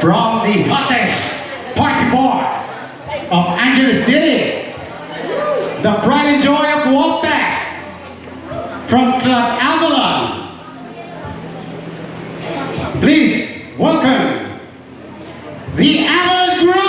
from the hottest party bar of Angeles City, the pride and joy of Wolfpack from Club Avalon. Please welcome the Avalon Group.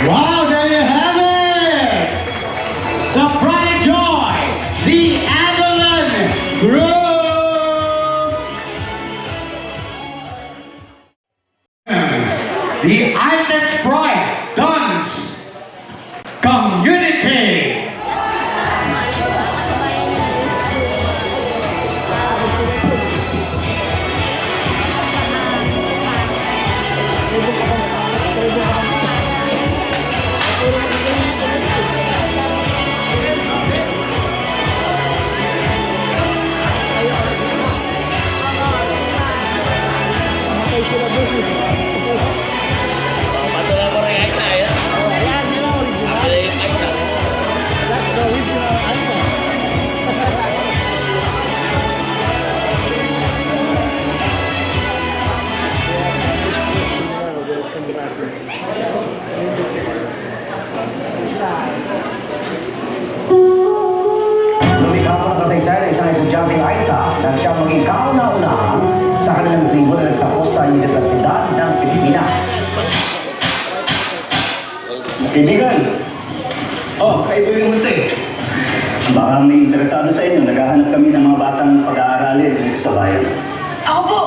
Wow, there you have it! The pride and joy, the group. The Artist Pride Dance Community. Isang estudyanteng Aita na siyang maging kauna-unahan sa kanilang tribo na nagtapos sa Universidad ng Pilipinas. Kaibigan! Kaibigan mo sa'yo. Baka may interesado sa inyo. Naghahanap kami ng mga batang pag-aaralin dito sa bayan. Ako po!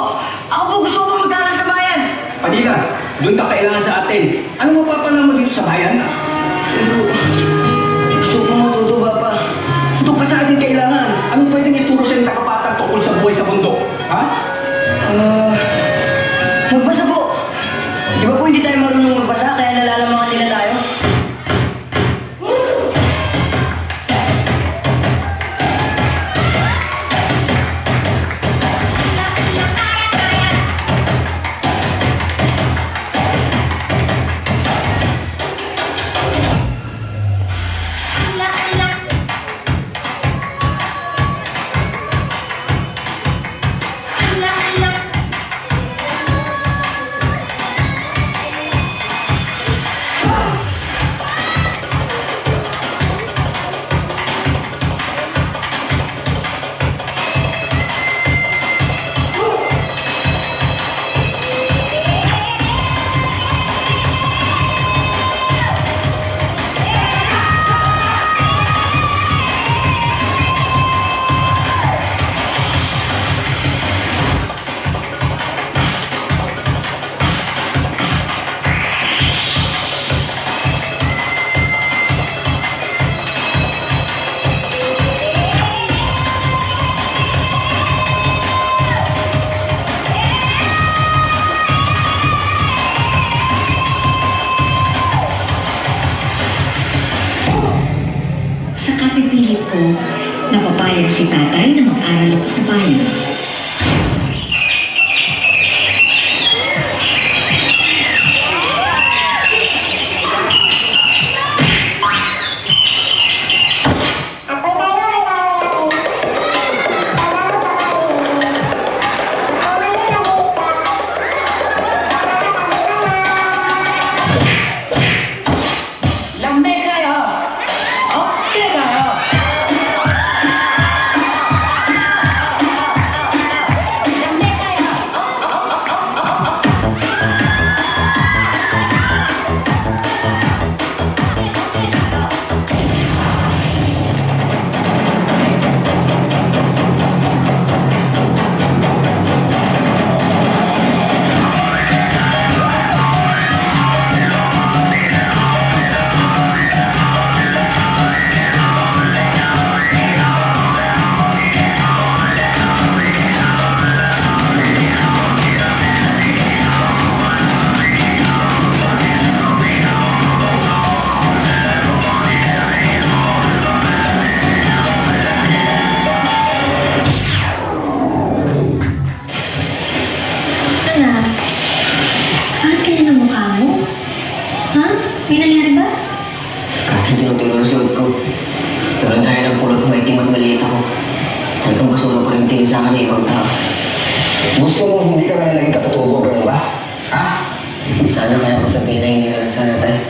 Ako po gusto ko magdala sa bayan! Padilla, doon ka kailangan sa atin. Ano mapapala mo dito sa bayan? Gusto ko matuto ba pa? Doon ka sa atin kailangan. Anong pwedeng ituro sa inyong kakapatan tungkol sa buhay sa bundok? Ha? Magbasa po! Di ba po hindi tayo marunong magbasa kaya nalalamangan nila tayo? Kapipilit ko, napapayag si tatay na mag-aral ako sa bayan. Pero dahil ang kulot mo itim at maliit ako, talagang gusto mo pa rin tingin sa akin ng ibang tao. Gusto mo hindi ka na naging katutubo, ganun ba? Ha? Sana kaya ko sabihin na hindi ka lang sana tayo.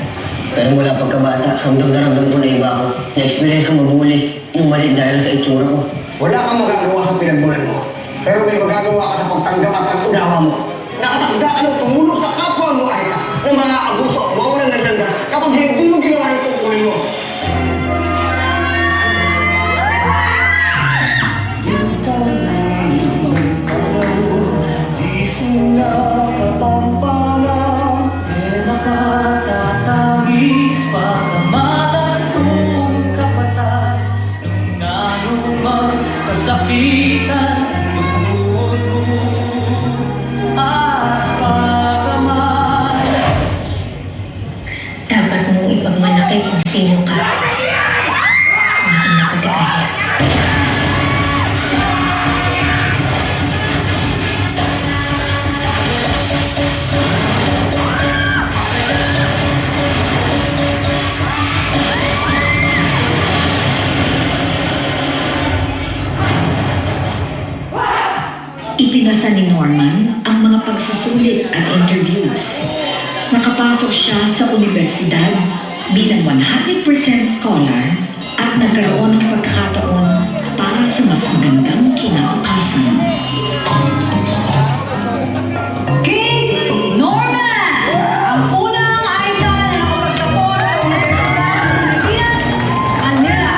Pero mula pagkabata, ramdam na ramdam ko na iba ako. Na-experience ko mabuli, yung maliit dahil sa itsura ko. Wala kang magagawa sa pinagmulan mo. Pero may magagawa ka sa pagtanggap at pag-unawa mo. Nakatagda ka ng tumulong sa kapwa mo, Aita, na maaabuso, mawalan ng landas kapag hindi mo ginawa ng tungkulin mo. Yung Ipinasa ni Norman ang mga pagsusulit at interviews. Nakapasok siya sa universidad bilang 100% scholar at nagkaroon ng pagkakataon para sa mas magandang kinabukasan. King Norman! Ang unang idol na nakapagtapos sa Universidad ng Pilipinas, Manila.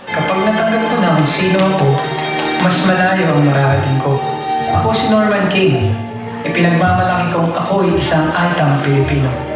Kapag natanggap ko na kung sino ako, mas malayo ang mararating ko. Ako si Norman King. Ipinagmamalaki kong ako'y isang altang Pilipino.